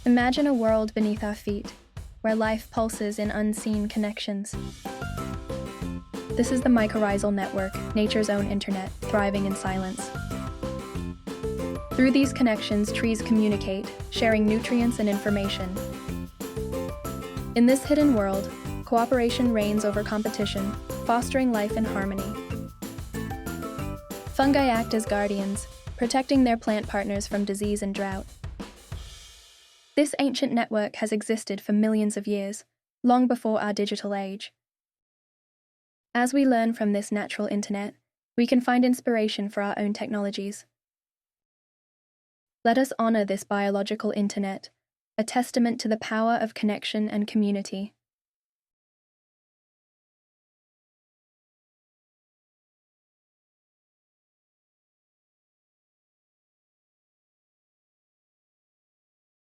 Imagine a world beneath our feet, where life pulses in unseen connections. This is the mycorrhizal network, nature's own internet, thriving in silence. Through these connections, trees communicate, sharing nutrients and information. In this hidden world, cooperation reigns over competition, fostering life in harmony. Fungi act as guardians, protecting their plant partners from disease and drought. This ancient network has existed for millions of years, long before our digital age. As we learn from this natural internet, we can find inspiration for our own technologies. Let us honor this biological internet, a testament to the power of connection and community.